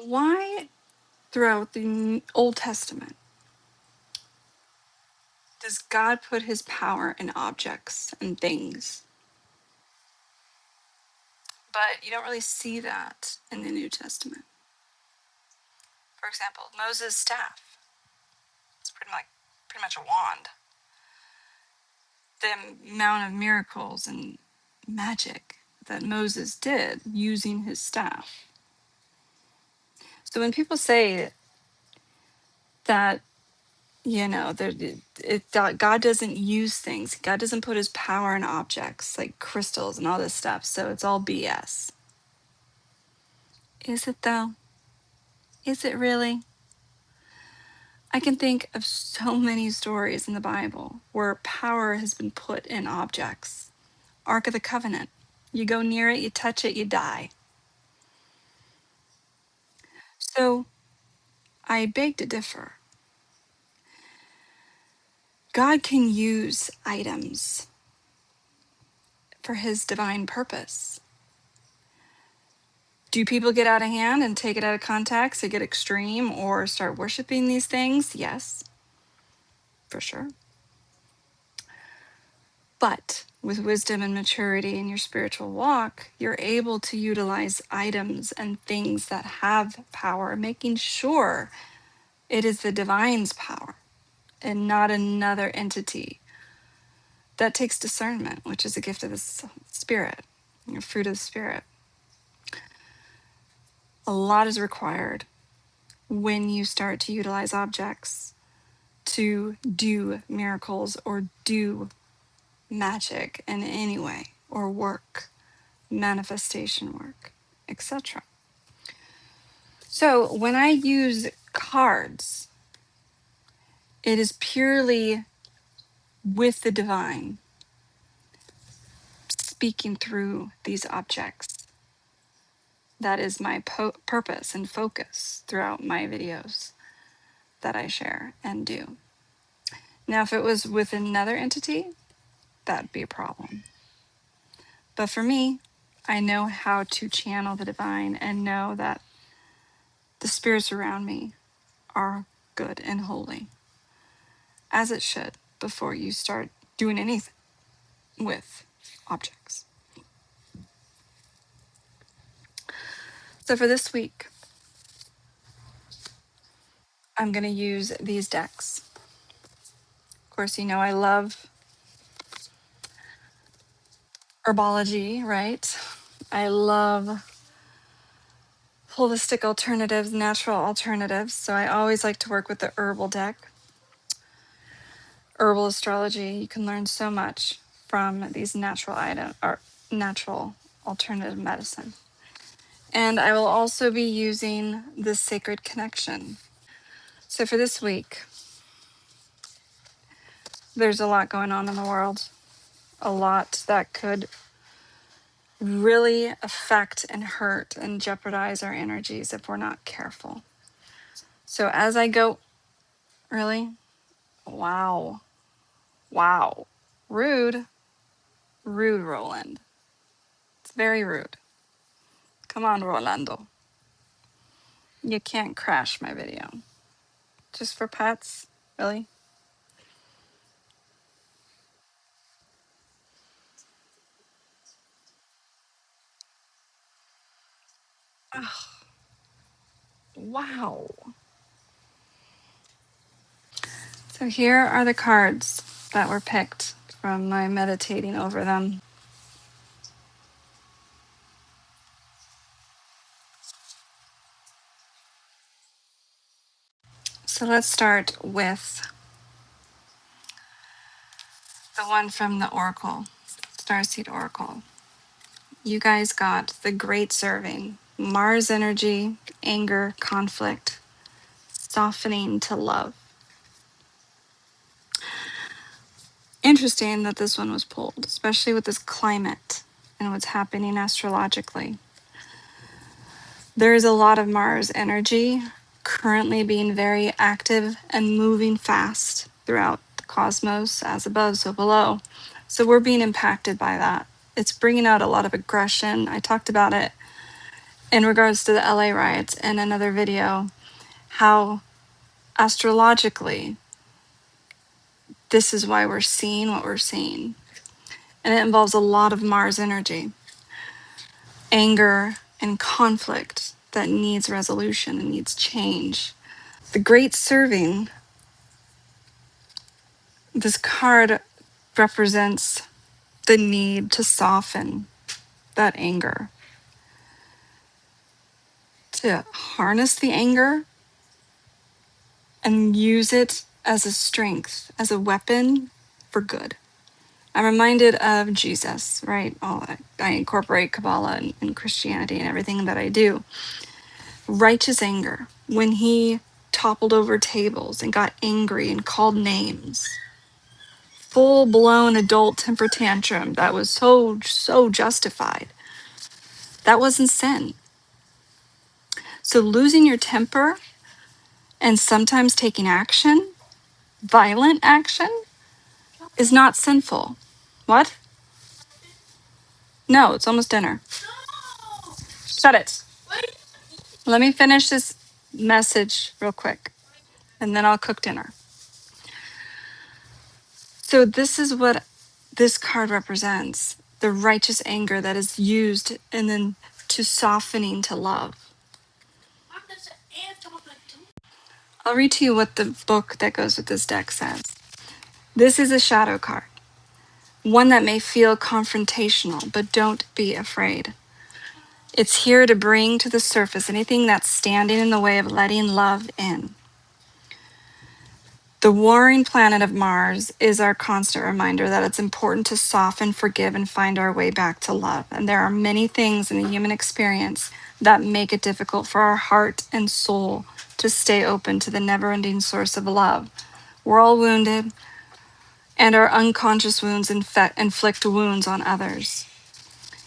Why throughout the Old Testament does God put his power in objects and things? But you don't really see that in the New Testament. For example, Moses' staff. It's pretty much a wand. The amount of miracles and magic that Moses did using his staff. So when people say that, God doesn't use things, God doesn't put his power in objects like crystals and all this stuff, so it's all BS. Is it though? Is it really? I can think of so many stories in the Bible where power has been put in objects. Ark of the Covenant. You go near it, you touch it, you die. So I beg to differ. God can use items for his divine purpose. Do people get out of hand and take it out of context, they get extreme, or start worshiping these things? Yes, for sure. But with wisdom and maturity in your spiritual walk, you're able to utilize items and things that have power, making sure it is the divine's power and not another entity. That takes discernment, which is a gift of the Spirit, fruit of the Spirit. A lot is required when you start to utilize objects to do miracles or do magic in any way, or work, manifestation work, etc. So when I use cards, it is purely with the divine speaking through these objects. That is my purpose and focus throughout my videos that I share and do. Now, if it was with another entity, that'd be a problem. But for me, I know how to channel the divine and know that the spirits around me are good and holy, as it should, before you start doing anything with objects. So for this week, I'm going to use these decks. Of course, you know I love herbology, right? I love holistic alternatives, natural alternatives. So I always like to work with the herbal deck. Herbal astrology, you can learn so much from these natural items or natural alternative medicine. And I will also be using the sacred connection. So for this week, there's a lot going on in the world, a lot that could really affect and hurt and jeopardize our energies if we're not careful. So as I go, really? Wow. Rude, Roland. It's very rude. Come on, Rolando. You can't crash my video. Just for pets? Really? Ugh. Wow. So here are the cards that were picked from my meditating over them. So let's start with the one from the Oracle, Starseed Oracle. You guys got the Great Serving, Mars energy, anger, conflict, softening to love. Interesting that this one was pulled, especially with this climate and what's happening astrologically. There is a lot of Mars energy currently being very active and moving fast throughout the cosmos, as above, so below. So we're being impacted by that. It's bringing out a lot of aggression. I talked about it in regards to the LA riots in another video, how astrologically this is why we're seeing what we're seeing. And it involves a lot of Mars energy, anger and conflict that needs resolution and needs change. The Great Serving, this card represents the need to soften that anger, to harness the anger and use it as a strength, as a weapon for good. I'm reminded of Jesus, right? I incorporate Kabbalah and Christianity and everything that I do. Righteous anger, when he toppled over tables and got angry and called names. Full blown adult temper tantrum that was so justified. That wasn't sin. So losing your temper and sometimes taking action, violent action, is not sinful. What? No, it's almost dinner. Shut it. Let me finish this message real quick, and then I'll cook dinner. So this is what this card represents, the righteous anger that is used and then to softening to love. I'll read to you what the book that goes with this deck says. This is a shadow card, one that may feel confrontational, but don't be afraid. It's here to bring to the surface anything that's standing in the way of letting love in. The warring planet of Mars is our constant reminder that it's important to soften, forgive, and find our way back to love. And there are many things in the human experience that make it difficult for our heart and soul to stay open to the never-ending source of love. We're all wounded, and our unconscious wounds inflict wounds on others.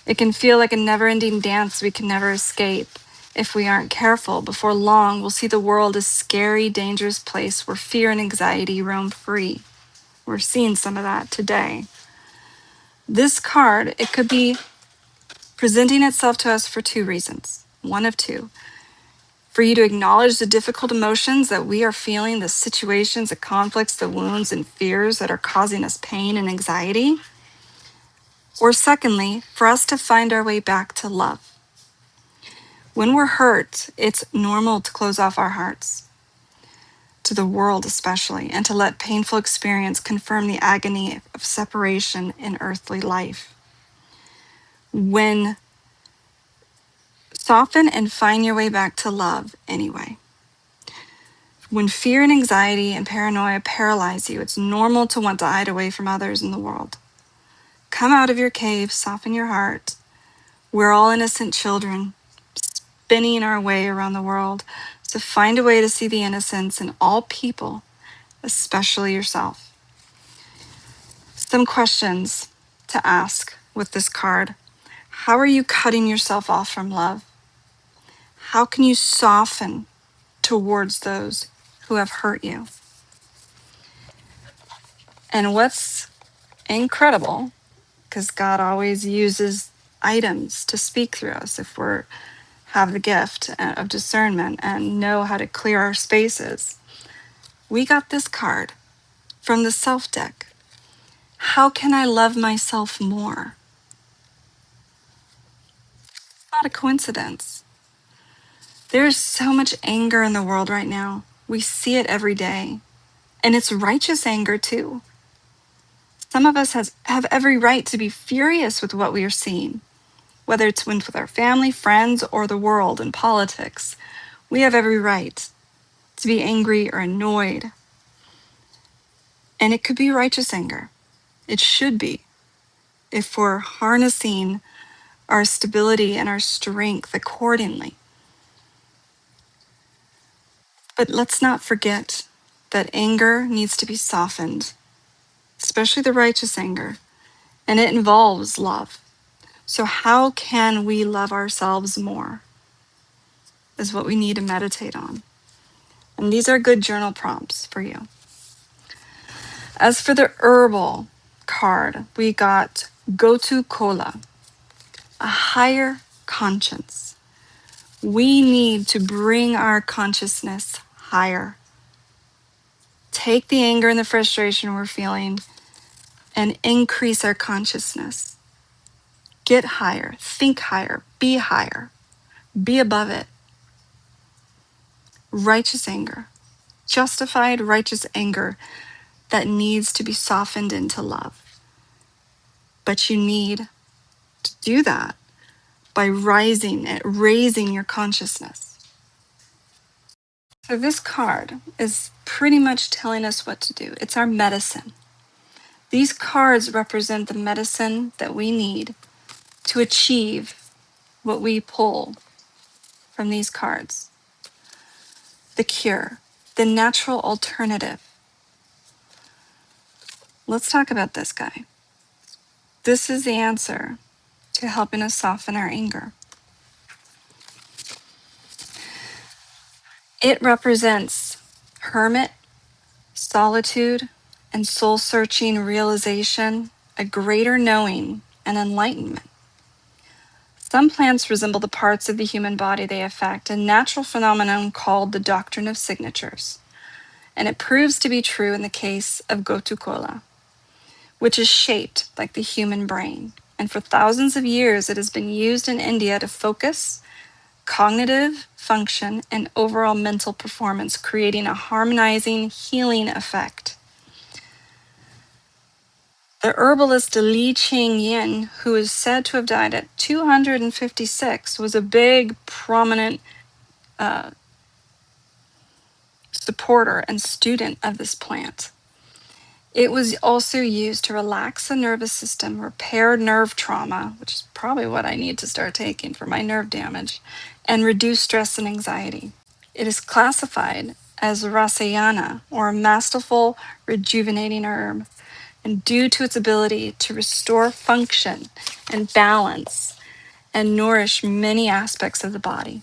It can feel like a never-ending dance we can never escape. If we aren't careful, before long, we'll see the world as a scary, dangerous place where fear and anxiety roam free. We're seeing some of that today. This card, it could be presenting itself to us for two reasons. One of two. For you to acknowledge the difficult emotions that we are feeling, the situations, the conflicts, the wounds, and fears that are causing us pain and anxiety. Or secondly, for us to find our way back to love. When we're hurt, it's normal to close off our hearts, to the world especially, and to let painful experience confirm the agony of separation in earthly life. When soften and find your way back to love anyway. When fear and anxiety and paranoia paralyze you, it's normal to want to hide away from others in the world. Come out of your cave, soften your heart. We're all innocent children, spinning our way around the world. So find a way to see the innocence in all people, especially yourself. Some questions to ask with this card. How are you cutting yourself off from love? How can you soften towards those who have hurt you? And what's incredible, because God always uses items to speak through us if we have the gift of discernment and know how to clear our spaces. We got this card from the self deck. How can I love myself more? Not a coincidence. There's so much anger in the world right now. We see it every day. And it's righteous anger too. Some of us have every right to be furious with what we are seeing, whether it's with our family, friends, or the world and politics. We have every right to be angry or annoyed. And it could be righteous anger. It should be, if we're harnessing our stability and our strength accordingly. But let's not forget that anger needs to be softened, especially the righteous anger, and it involves love. So how can we love ourselves more is what we need to meditate on. And these are good journal prompts for you. As for the herbal card, we got Gotu Kola, a higher conscience. We need to bring our consciousness higher. Take the anger and the frustration we're feeling and increase our consciousness. Get higher, think higher, be above it. Righteous anger, justified righteous anger that needs to be softened into love. But you need to do that by raising your consciousness. So this card is pretty much telling us what to do. It's our medicine. These cards represent the medicine that we need to achieve what we pull from these cards. The cure, the natural alternative. Let's talk about this guy. This is the answer to helping us soften our anger. It represents hermit, solitude, and soul-searching realization, a greater knowing and enlightenment. Some plants resemble the parts of the human body they affect, a natural phenomenon called the doctrine of signatures. And it proves to be true in the case of Gotu Kola, which is shaped like the human brain. And for thousands of years, it has been used in India to focus, cognitive function, and overall mental performance, creating a harmonizing, healing effect. The herbalist Li Ching-yin, who is said to have died at 256, was a big, prominent supporter and student of this plant. It was also used to relax the nervous system, repair nerve trauma, which is probably what I need to start taking for my nerve damage, and reduce stress and anxiety. It is classified as rasayana, or a masterful rejuvenating herb, and due to its ability to restore function and balance and nourish many aspects of the body.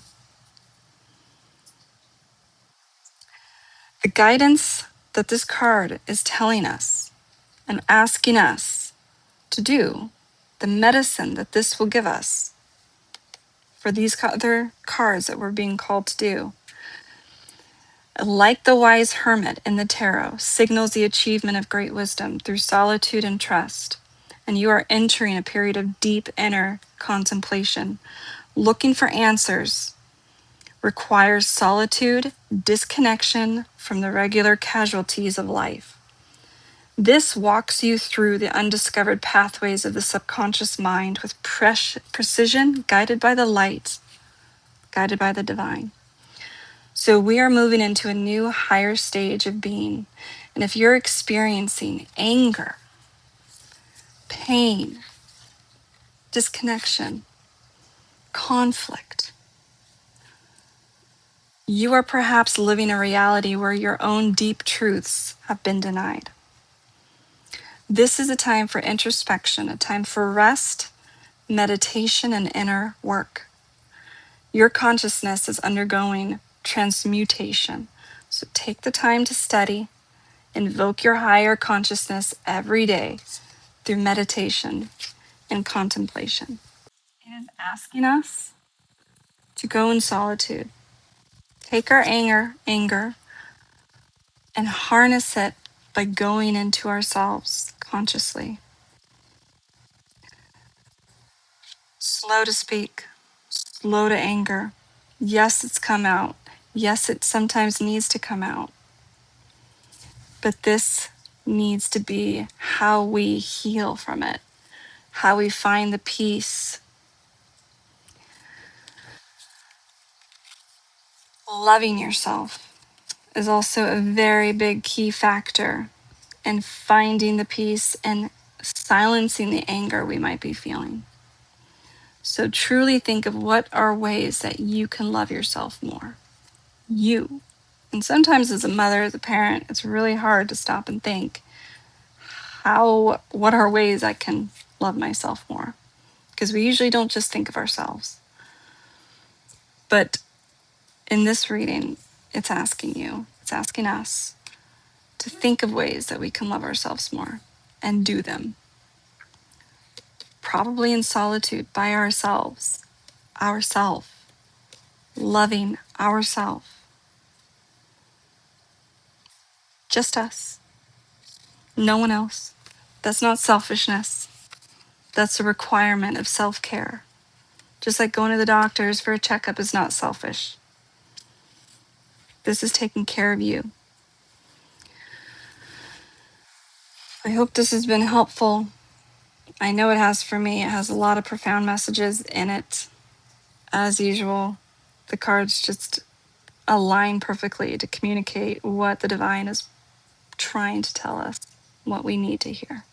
The guidance that this card is telling us and asking us to do, the medicine that this will give us for these other cards that we're being called to do, like the wise hermit in the tarot, signals the achievement of great wisdom through solitude and trust. And you are entering a period of deep inner contemplation. Looking for answers requires solitude, disconnection from the regular casualties of life. This walks you through the undiscovered pathways of the subconscious mind with precision, guided by the light, guided by the divine. So we are moving into a new, higher stage of being. And if you're experiencing anger, pain, disconnection, conflict, you are perhaps living a reality where your own deep truths have been denied. This is a time for introspection, a time for rest, meditation, and inner work. Your consciousness is undergoing transmutation. So take the time to study, invoke your higher consciousness every day through meditation and contemplation. It is asking us to go in solitude, take our anger, and harness it by going into ourselves consciously. Slow to speak, slow to anger. Yes, it's come out. Yes, it sometimes needs to come out. But this needs to be how we heal from it, how we find the peace. Loving yourself is also a very big key factor in finding the peace and silencing the anger we might be feeling. So truly think of what are ways that you can love yourself more. You. And sometimes as a mother, as a parent, it's really hard to stop and think, what are ways I can love myself more? Because we usually don't just think of ourselves. But in this reading, it's asking us to think of ways that we can love ourselves more and do them. Probably in solitude by ourselves. loving ourselves, just us, no one else. That's not selfishness. That's a requirement of self-care. Just like going to the doctors for a checkup is not selfish. This is taking care of you. I hope this has been helpful. I know it has for me. It has a lot of profound messages in it. As usual, the cards just align perfectly to communicate what the divine is trying to tell us, what we need to hear.